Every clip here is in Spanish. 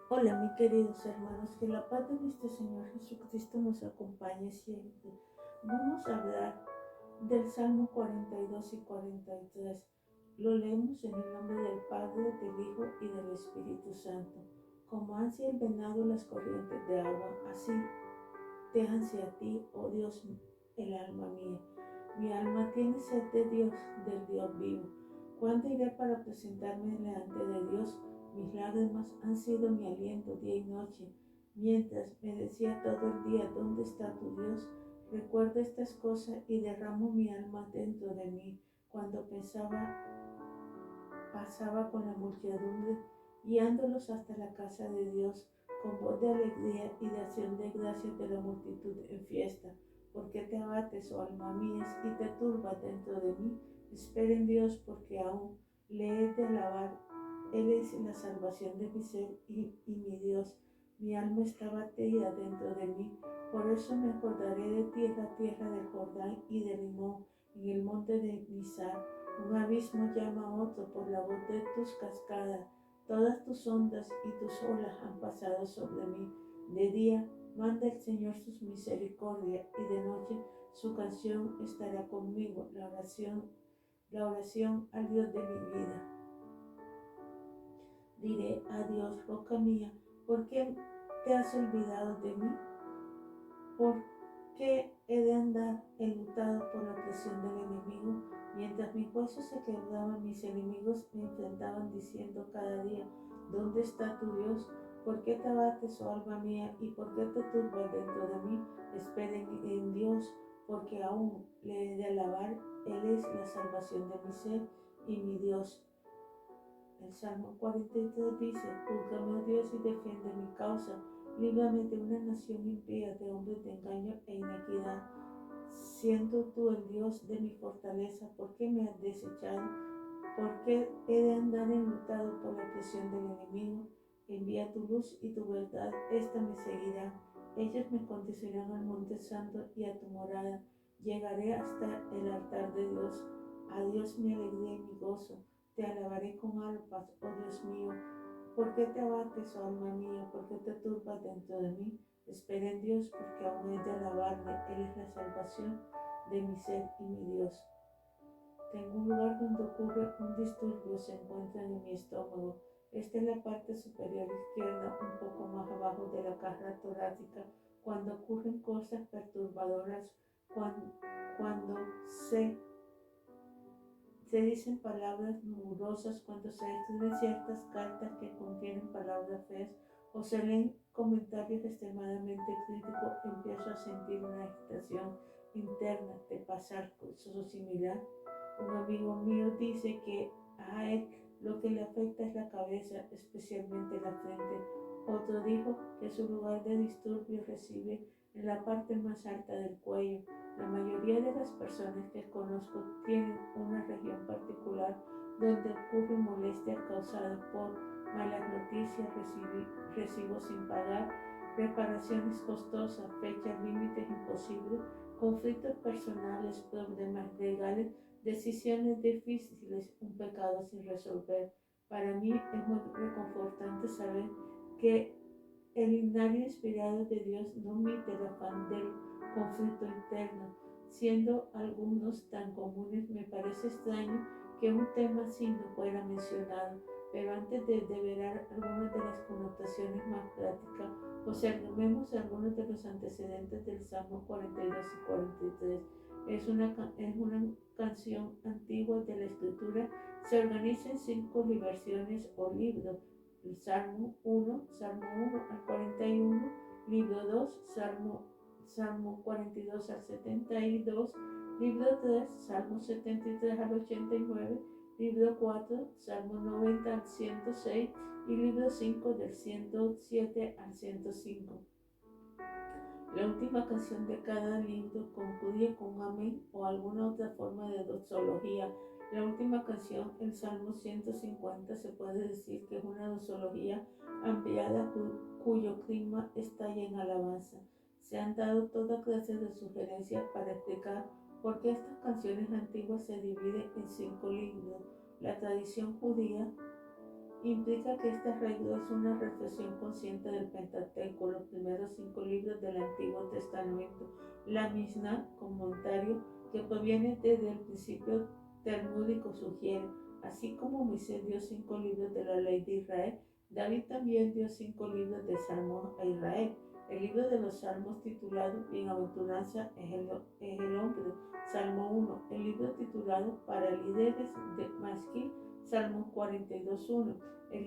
Hola, mis queridos hermanos, que la paz de nuestro Señor Jesucristo nos acompañe siempre. Vamos a hablar del Salmo 42 y 43. Lo leemos en el nombre del Padre, del Hijo y del Espíritu Santo. Como ansia el venado las corrientes de agua, así te ansia a ti, oh Dios, el alma mía. Mi alma tiene sed de Dios, del Dios vivo. ¿Cuándo iré para presentarme delante de Dios? Mis lágrimas han sido mi aliento día y noche, mientras me decía todo el día, ¿dónde está tu Dios? Recuerdo estas cosas y derramo mi alma dentro de mí. Cuando pasaba con la muchedumbre, guiándolos hasta la casa de Dios, con voz de alegría y de acción de gracias de la multitud en fiesta. ¿Por qué te abates, oh alma mía, y te turbas dentro de mí? Espera en Dios, porque aún le he de alabar. Él es la salvación de mi ser y mi Dios. Mi alma está batida dentro de mí. Por eso me acordaré de ti en la tierra del Jordán y de Rimón, en el monte de Mizar. Un abismo llama a otro por la voz de tus cascadas. Todas tus ondas y tus olas han pasado sobre mí. De día manda el Señor sus misericordias y de noche su canción estará conmigo, la oración al Dios de mi vida. Diré a Dios, roca mía, ¿por qué te has olvidado de mí? ¿Por qué he de andar enlutado por la presión del enemigo? Mientras mis huesos se quebraban, mis enemigos me enfrentaban diciendo cada día, ¿dónde está tu Dios? ¿Por qué te abates, oh alma mía, y por qué te turbas dentro de mí? Esperen en Dios, porque aún le he de alabar. Él es la salvación de mi ser y mi Dios. El Salmo 43 dice, júzgame, oh Dios, y defiende mi causa. Líbrame de una nación impía, de hombres de engaño e inequidad. Siendo tú el Dios de mi fortaleza, ¿por qué me has desechado? ¿Por qué he de andar enlutado por la presión del enemigo? Envía tu luz y tu verdad, esta me seguirá. Ellos me conducirán al monte santo y a tu morada. Llegaré hasta el altar de Dios. A Dios mi alegría y mi gozo. Te alabaré con arpas, oh Dios mío. ¿Por qué te abates, oh alma mía? ¿Por qué te turbas dentro de mí? Espera en Dios, porque aún he de alabarle. Él es la salvación de mi ser y mi Dios. Tengo un lugar donde ocurre un disturbio, se encuentra en mi estómago. Esta es la parte superior izquierda, un poco más abajo de la caja torácica, cuando ocurren cosas perturbadoras, cuando, cuando se se dicen palabras numerosas, cuando se escriben ciertas cartas que contienen palabras feas o se leen comentarios extremadamente críticos, empiezo a sentir una agitación interna de pasar cosas similar. Un amigo mío dice que a él lo que le afecta es la cabeza, especialmente la frente. Otro dijo que su lugar de disturbio recibe en la parte más alta del cuello. La mayoría de las personas que conozco tienen una región particular donde ocurren molestias causadas por malas noticias, recibos sin pagar, reparaciones costosas, fechas límites imposibles, conflictos personales, problemas legales, decisiones difíciles, un pecado sin resolver. Para mí es muy reconfortante saber que el himnario inspirado de Dios no omite el afán del conflicto interno. Siendo algunos tan comunes, me parece extraño que un tema así no fuera mencionado, pero antes de develar algunas de las connotaciones más prácticas, observemos algunos de los antecedentes del Salmo 42 y 43. Es una canción antigua de la Escritura, se organiza en 5 versiones o libros. El Salmo 1, Salmo 1 al 41, libro 2, Salmo 42 al 72, libro 3, Salmo 73 al 89, libro 4, Salmo 90 al 106 y libro 5 del 107 al 105. La última canción de cada libro concluye con un amén o alguna otra forma de doxología. La última canción, el Salmo 150, se puede decir que es una doxología ampliada cuyo clima estalla en alabanza. Se han dado toda clase de sugerencias para explicar por qué estas canciones antiguas se dividen en 5 libros. La tradición judía implica que este arreglo es una reflexión consciente del Pentateuco, los primeros 5 libros del Antiguo Testamento. La Mishnah, comentario que proviene desde el principio talmúdico, sugiere, así como Moisés dio 5 libros de la ley de Israel, David también dio 5 libros de Salmos a Israel. El libro de los Salmos titulado Bienaventuranza es el hombre, Salmo 1. El libro titulado Para líderes de Masquil, Salmo 42.1. El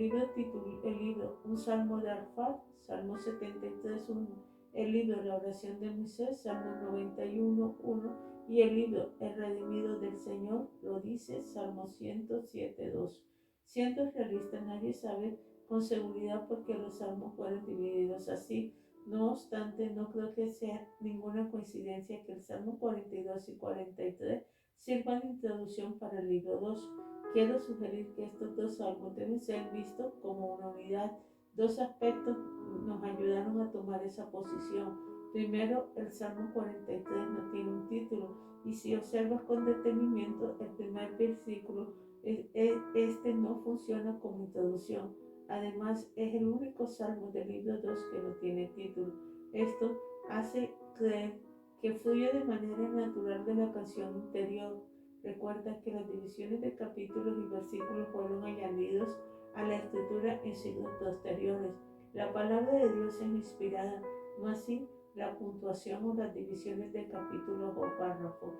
libro Un Salmo de Arfad, Salmo 73.1. El libro La oración de Moisés, Salmo 91.1. Y el libro El redimido del Señor lo dice, Salmo 107.2. Siendo realista, nadie sabe con seguridad por qué los salmos fueron divididos así. No obstante, no creo que sea ninguna coincidencia que el Salmo 42 y 43 sirvan de introducción para el libro 2. Quiero sugerir que estos dos salmos deben ser vistos como una unidad. Dos aspectos nos ayudaron a tomar esa posición. Primero, el Salmo 43 no tiene un título, y si observas con detenimiento el primer versículo, este no funciona como introducción. Además, es el único salmo del libro 2 que no tiene título. Esto hace creer que fluye de manera natural de la canción interior. Recuerda que las divisiones de capítulos y versículos fueron añadidos a la escritura en siglos posteriores. La palabra de Dios es inspirada, no así la puntuación o las divisiones de capítulos o párrafos.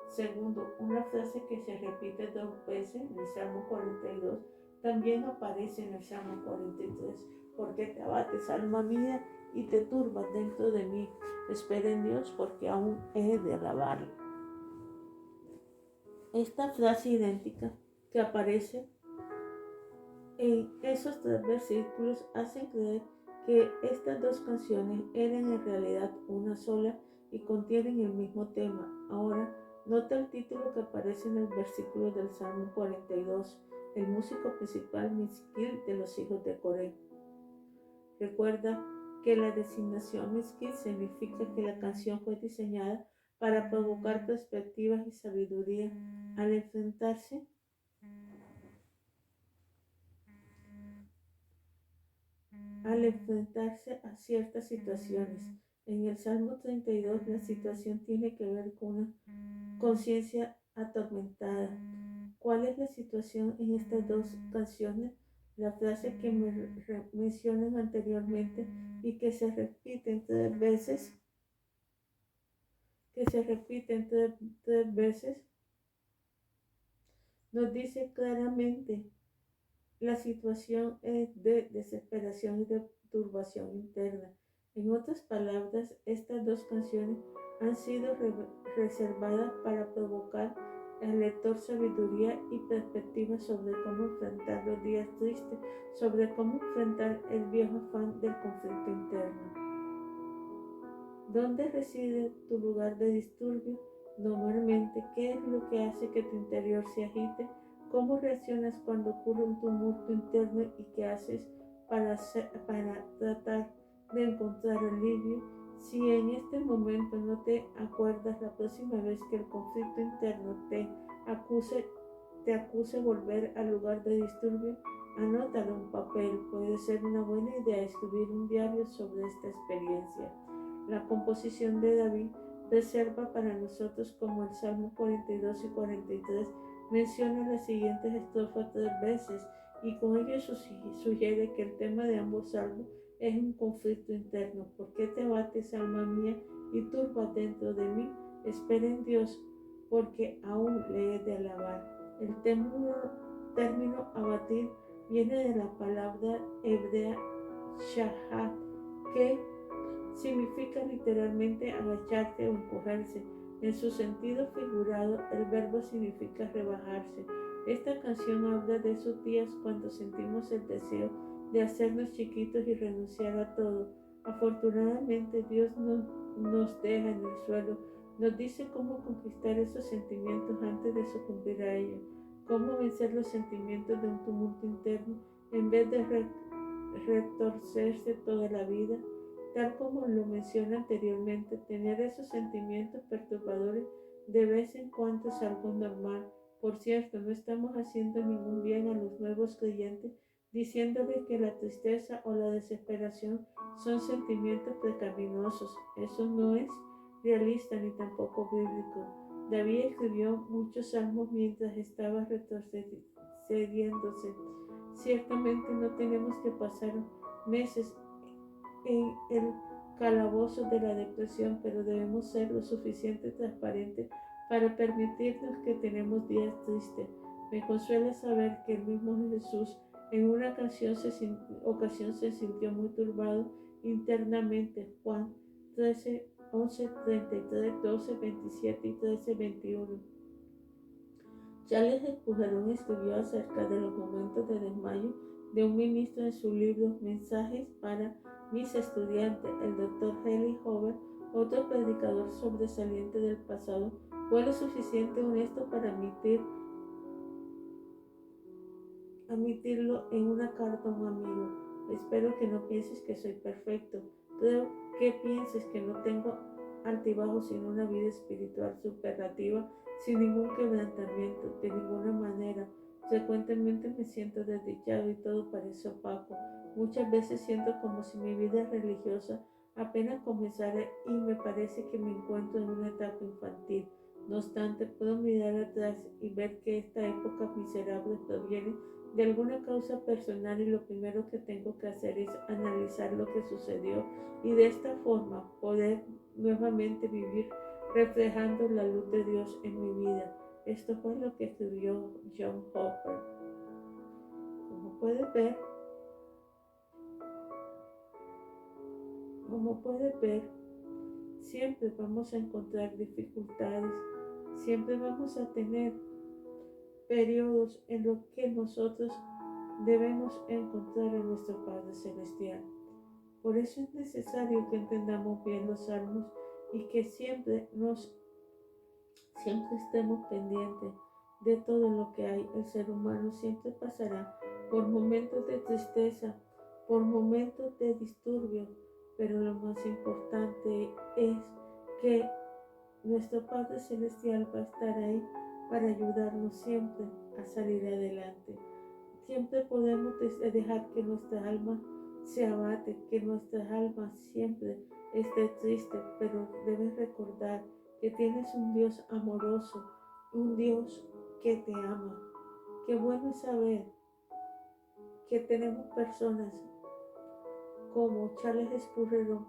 Segundo, una frase que se repite 2 veces en el Salmo 42 también aparece en el Salmo 43. Porque te abates, alma mía, y te turbas dentro de mí. Espera en Dios, porque aún he de alabarlo. Esta frase idéntica que aparece en esos 3 versículos hace creer que estas dos canciones eran en realidad una sola y contienen el mismo tema. Ahora, nota el título que aparece en el versículo del Salmo 42, el músico principal Misquil de los hijos de Coré. Recuerda que la designación Misquil significa que la canción fue diseñada para provocar perspectivas y sabiduría al enfrentarse a ciertas situaciones. En el Salmo 32 la situación tiene que ver con una conciencia atormentada. ¿Cuál es la situación en estas dos canciones? La frase que mencionan anteriormente y que se repiten tres veces, nos dice claramente la situación es de desesperación y de turbación interna. En otras palabras, estas dos canciones han sido reservadas para provocar al lector sabiduría y perspectiva sobre cómo enfrentar los días tristes, sobre cómo enfrentar el viejo afán del conflicto interno. ¿Dónde reside tu lugar de disturbio? Normalmente, ¿qué es lo que hace que tu interior se agite? ¿Cómo reaccionas cuando ocurre un tumulto interno y qué haces para tratar de encontrar alivio? Si en este momento no te acuerdas, la próxima vez que el conflicto interno te acuse volver al lugar de disturbio, anótalo en un papel. Puede ser una buena idea escribir un diario sobre esta experiencia. La composición de David reserva para nosotros como el Salmo 42 y 43 menciona las siguientes estrofas 3 veces y con ello sugiere que el tema de ambos salmos es un conflicto interno. ¿Por qué te bates, alma mía, y turbas dentro de mí? Espera en Dios, porque aún le he de alabar. El término abatir viene de la palabra hebrea shahat, que significa literalmente agacharse o encogerse. En su sentido figurado, el verbo significa rebajarse. Esta canción habla de esos días cuando sentimos el deseo de hacernos chiquitos y renunciar a todo. Afortunadamente, Dios no nos deja en el suelo. Nos dice cómo conquistar esos sentimientos antes de sucumbir a ellos. Cómo vencer los sentimientos de un tumulto interno en vez de retorcerse toda la vida. Tal como lo mencioné anteriormente, tener esos sentimientos perturbadores de vez en cuando es algo normal. Por cierto, no estamos haciendo ningún bien a los nuevos creyentes diciéndole que la tristeza o la desesperación son sentimientos pecaminosos. Eso no es realista ni tampoco bíblico. David escribió muchos salmos mientras estaba retrocediéndose. Ciertamente no tenemos que pasar meses en el calabozo de la depresión, pero debemos ser lo suficientemente transparentes para permitirnos que tenemos días tristes. Me consuela saber que el mismo Jesús en una ocasión se sintió muy turbado internamente. Juan 13, 11, 33, 12, 27 y 13, 21. Charles Spurgeon escribió acerca de los momentos de desmayo de un ministro en su libro Mensajes para mis estudiantes. El Dr. Haley Hoover, otro predicador sobresaliente del pasado, fue lo suficiente honesto para admitirlo en una carta a un amigo. Espero que no pienses que soy perfecto. Creo que pienses que no tengo altibajos sino una vida espiritual superlativa, sin ningún quebrantamiento, de ninguna manera. Frecuentemente me siento desdichado y todo parece opaco. Muchas veces siento como si mi vida religiosa apenas comenzara y me parece que me encuentro en una etapa infantil. No obstante, puedo mirar atrás y ver que esta época miserable proviene de alguna causa personal y lo primero que tengo que hacer es analizar lo que sucedió y de esta forma poder nuevamente vivir reflejando la luz de Dios en mi vida. Esto fue lo que escribió John Hopper. Como puede ver, siempre vamos a encontrar dificultades, siempre vamos a tener periodos en los que nosotros debemos encontrar a nuestro Padre Celestial. Por eso es necesario que entendamos bien los salmos y que siempre estemos pendientes de todo lo que hay. El ser humano siempre pasará por momentos de tristeza, por momentos de disturbio, pero lo más importante es que nuestro Padre Celestial va a estar ahí para ayudarnos siempre a salir adelante. Siempre podemos dejar que nuestra alma se abate, que nuestra alma siempre esté triste, pero debes recordar que tienes un Dios amoroso, un Dios que te ama. Qué bueno es saber que tenemos personas como Charles Spurgeon,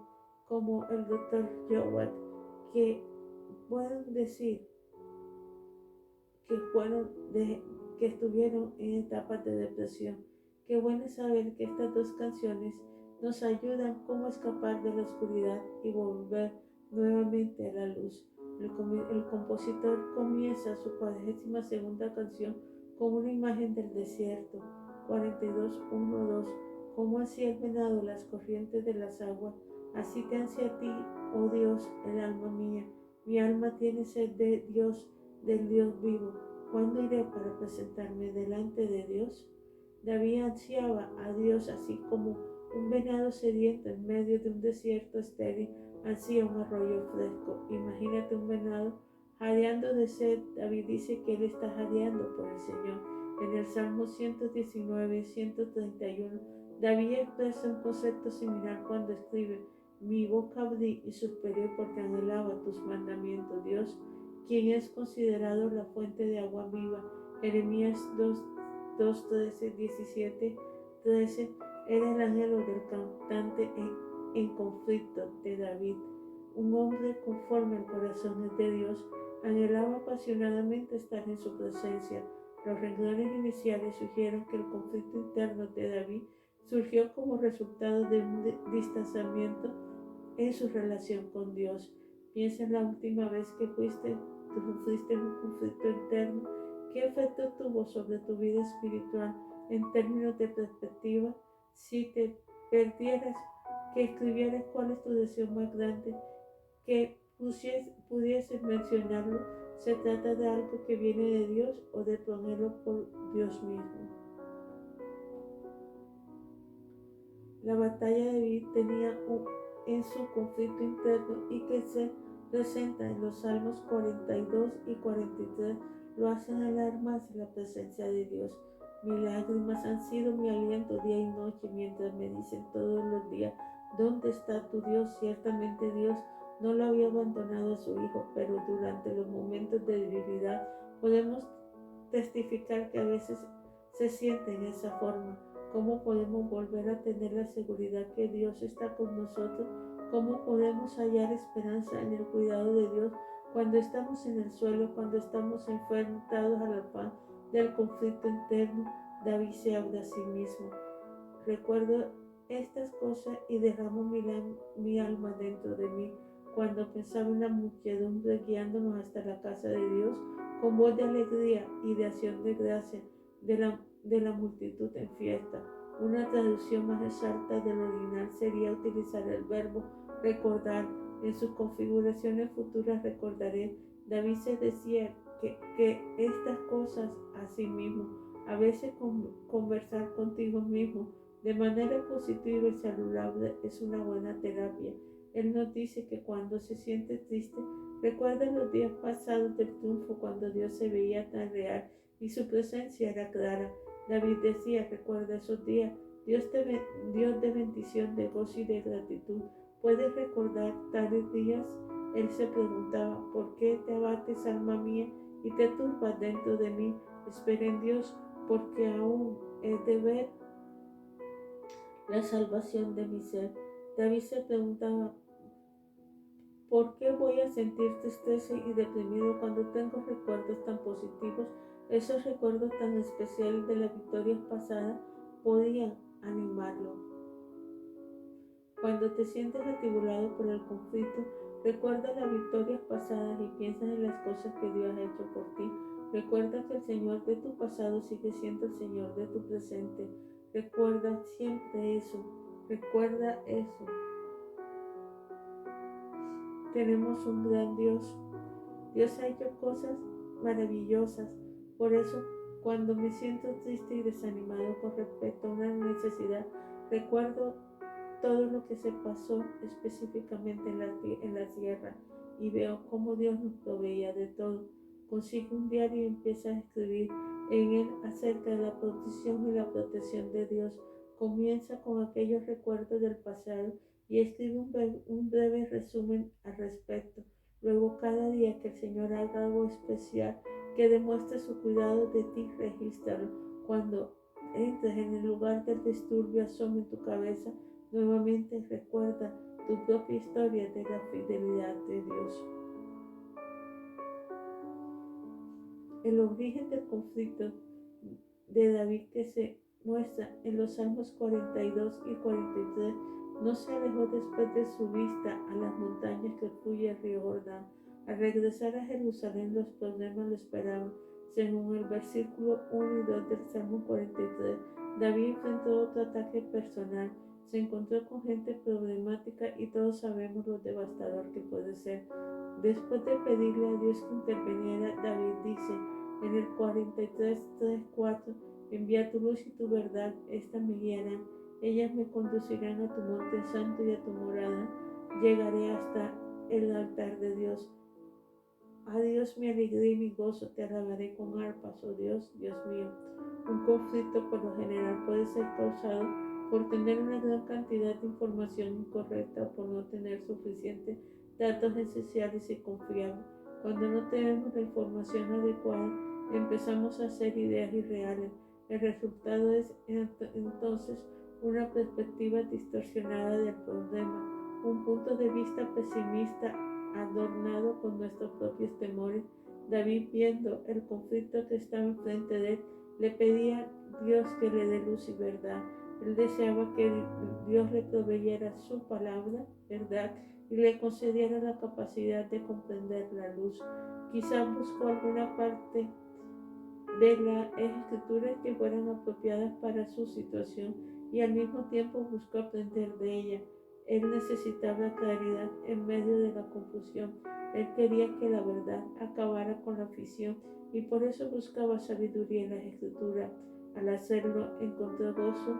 como el Dr. Jowett, que pueden decir que estuvieron en etapas de depresión. Qué bueno saber que estas dos canciones nos ayudan cómo escapar de la oscuridad y volver nuevamente a la luz. El compositor comienza su 42ª canción con una imagen del desierto. 42:1-2. Como así el venado las corrientes de las aguas, así te ansia a ti, oh Dios, el alma mía. Mi alma tiene sed de Dios, del Dios vivo. ¿Cuándo iré para presentarme delante de Dios? David ansiaba a Dios así como un venado sediento en medio de un desierto estéril ansía un arroyo fresco. Imagínate un venado jadeando de sed. David dice que él está jadeando por el Señor. En el Salmo 119, 131, David expresa un concepto similar cuando escribe: mi boca abrí y suspiré porque anhelaba tus mandamientos, Dios, quien es considerado la fuente de agua viva. Jeremías 2:13, 17, 13, era el anhelo del cantante en conflicto de David. Un hombre conforme al corazón de Dios anhelaba apasionadamente estar en su presencia. Los renglones iniciales sugieren que el conflicto interno de David surgió como resultado de un distanciamiento en su relación con Dios. Piensa en la última vez que sufriste un conflicto interno. ¿Qué efecto tuvo sobre tu vida espiritual en términos de perspectiva? Si te perdieras, que escribieras cuál es tu deseo más grande, que pudieses mencionarlo. ¿Se trata de algo que viene de Dios o de tu anhelo por Dios mismo? La batalla de David tenía en su conflicto interno y que se presenta en los Salmos 42 y 43 lo hacen alar más en la presencia de Dios. Mis lágrimas han sido mi aliento día y noche, mientras me dicen todos los días, ¿dónde está tu Dios? Ciertamente Dios no lo había abandonado a su Hijo, pero durante los momentos de debilidad podemos testificar que a veces se siente en esa forma. ¿Cómo podemos volver a tener la seguridad que Dios está con nosotros? ¿Cómo podemos hallar esperanza en el cuidado de Dios cuando estamos en el suelo, cuando estamos enfrentados al afán del conflicto interno? David se habla a sí mismo. Recuerdo estas cosas y derramo mi alma dentro de mí. Cuando pensaba en la muchedumbre guiándonos hasta la casa de Dios, con voz de alegría y de acción de gracia de la multitud en fiesta. Una traducción más exacta del original sería utilizar el verbo recordar. En sus configuraciones futuras recordaré. David se decía que estas cosas a sí mismo, a veces conversar contigo mismo de manera positiva y saludable es una buena terapia. Él nos dice que cuando se siente triste, recuerda los días pasados del triunfo cuando Dios se veía tan real y su presencia era clara. David decía, recuerda esos días, Dios de bendición, de gozo y de gratitud. ¿Puedes recordar tales días? Él se preguntaba, ¿por qué te abates, alma mía, y te turbas dentro de mí? Espera en Dios, porque aún he de ver la salvación de mi ser. David se preguntaba, ¿por qué voy a sentir tristeza y deprimido cuando tengo recuerdos tan positivos? Esos recuerdos tan especiales de las victorias pasadas podían animarlo. Cuando te sientes atribulado por el conflicto, recuerda las victorias pasadas y piensa en las cosas que Dios ha hecho por ti. Recuerda que el Señor de tu pasado sigue siendo el Señor de tu presente. Recuerda siempre eso. Recuerda eso. Tenemos un gran Dios. Dios ha hecho cosas maravillosas. Por eso, cuando me siento triste y desanimado con respecto a una necesidad, recuerdo todo lo que se pasó específicamente en la tierra y veo cómo Dios nos proveía de todo. Consigue un diario y empieza a escribir en él acerca de la provisión y la protección de Dios. Comienza con aquellos recuerdos del pasado y escribe un breve resumen al respecto. Luego, cada día que el Señor haga algo especial que demuestre su cuidado de ti, regístralo. Cuando entres en el lugar del disturbio, asome en tu cabeza. Nuevamente recuerda tu propia historia de la fidelidad de Dios. El origen del conflicto de David que se muestra en los Salmos 42 y 43 no se alejó después de su vista a las montañas que fluye el río Jordán. Al regresar a Jerusalén los problemas lo esperaban. Según el versículo 1 y 2 del Salmo 43, David enfrentó otro ataque personal. Se encontró con gente problemática y todos sabemos lo devastador que puede ser. Después de pedirle a Dios que interviniera, David dice en el 43, 3, 4, envía tu luz y tu verdad, esta me guiarán, ellas me conducirán a tu monte santo y a tu morada, llegaré hasta el altar de Dios. A Dios mi alegría y mi gozo, te alabaré con arpas, oh Dios, Dios mío. Un conflicto por lo general puede ser causado por tener una gran cantidad de información incorrecta o por no tener suficientes datos esenciales y confiables. Cuando no tenemos la información adecuada, empezamos a hacer ideas irreales. El resultado es entonces una perspectiva distorsionada del problema, un punto de vista pesimista adornado con nuestros propios temores. David, viendo el conflicto que estaba enfrente de él, le pedía a Dios que le dé luz y verdad. Él deseaba que Dios le proveyera su palabra, verdad, y le concediera la capacidad de comprender la luz. Quizás buscó alguna parte de las escrituras que fueran apropiadas para su situación y al mismo tiempo buscó aprender de ella. Él necesitaba claridad en medio de la confusión. Él quería que la verdad acabara con la ficción y por eso buscaba sabiduría en las escrituras. Al hacerlo encontró gozo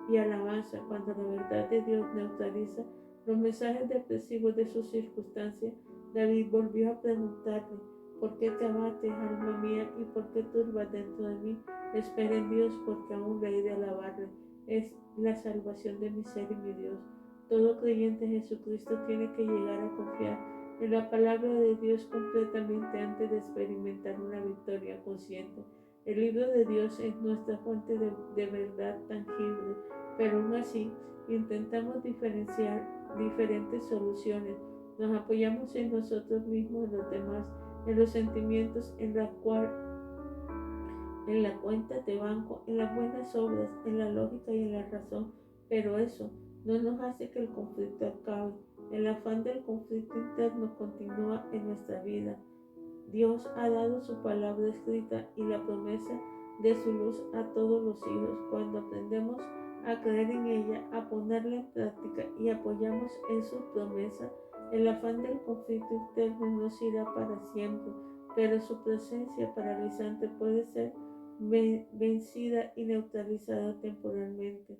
y alabanza cuando la verdad de Dios neutraliza los mensajes depresivos de sus circunstancias. David volvió a preguntarle, ¿Por qué te abates, alma mía, y por qué turbas dentro de mí? Espera en Dios, porque aún le he de alabarle. Es la salvación de mi ser y mi Dios. Todo creyente en Jesucristo tiene que llegar a confiar en la palabra de Dios completamente antes de experimentar una victoria consciente. El libro de Dios es nuestra fuente de verdad tangible, pero aún así intentamos diferenciar diferentes soluciones. Nos apoyamos en nosotros mismos, en los demás, en los sentimientos, en la cuenta de banco, en las buenas obras, en la lógica y en la razón, pero eso no nos hace que el conflicto acabe. El afán del conflicto interno continúa en nuestra vida. Dios ha dado su palabra escrita y la promesa de su luz a todos los hijos. Cuando aprendemos a creer en ella, a ponerla en práctica y apoyamos en su promesa, el afán del conflicto interno no se irá para siempre, pero su presencia paralizante puede ser vencida y neutralizada temporalmente.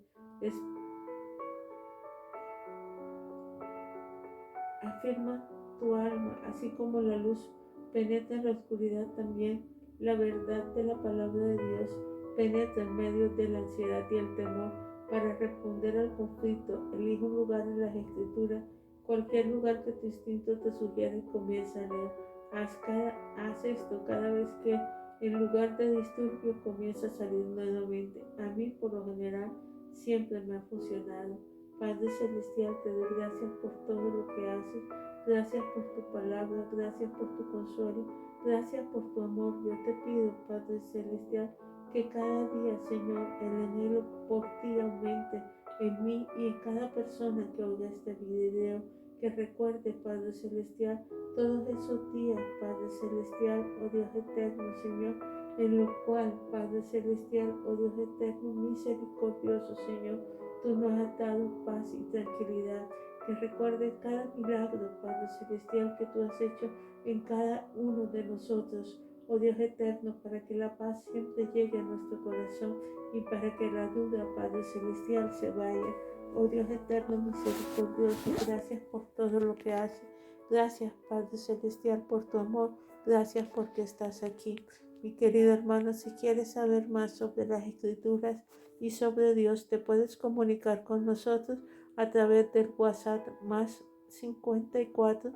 Afirma tu alma, así como la luz penetra en la oscuridad, también la verdad de la palabra de Dios penetra en medio de la ansiedad y el temor. Para responder al conflicto, elige un lugar en las Escrituras, cualquier lugar que tu instinto te sugiera, y comienza a leer. Haz esto cada vez que el lugar de disturbio comienza a salir nuevamente. A mí, por lo general, siempre me ha funcionado. Padre Celestial, te doy gracias por todo lo que haces. Gracias por tu palabra, gracias por tu consuelo, gracias por tu amor. Yo te pido, Padre Celestial, que cada día, Señor, el anhelo por ti aumente en mí y en cada persona que oiga este video. Que recuerde, Padre Celestial, todos esos días, Padre Celestial, oh Dios eterno, Señor, en lo cual, Padre Celestial, oh Dios eterno, misericordioso, Señor, tú nos has dado paz y tranquilidad. Que recuerde cada milagro, Padre Celestial, que tú has hecho en cada uno de nosotros, oh Dios eterno, para que la paz siempre llegue a nuestro corazón y para que la duda, Padre Celestial, se vaya. Oh Dios eterno, misericordioso, gracias por todo lo que haces. Gracias, Padre Celestial, por tu amor. Gracias porque estás aquí. Mi querido hermano, si quieres saber más sobre las Escrituras y sobre Dios, te puedes comunicar con nosotros a través del WhatsApp más 54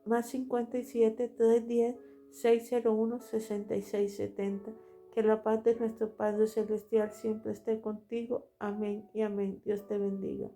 más 57 310 601 6670. Que la paz de nuestro Padre Celestial siempre esté contigo. Amén y amén. Dios te bendiga.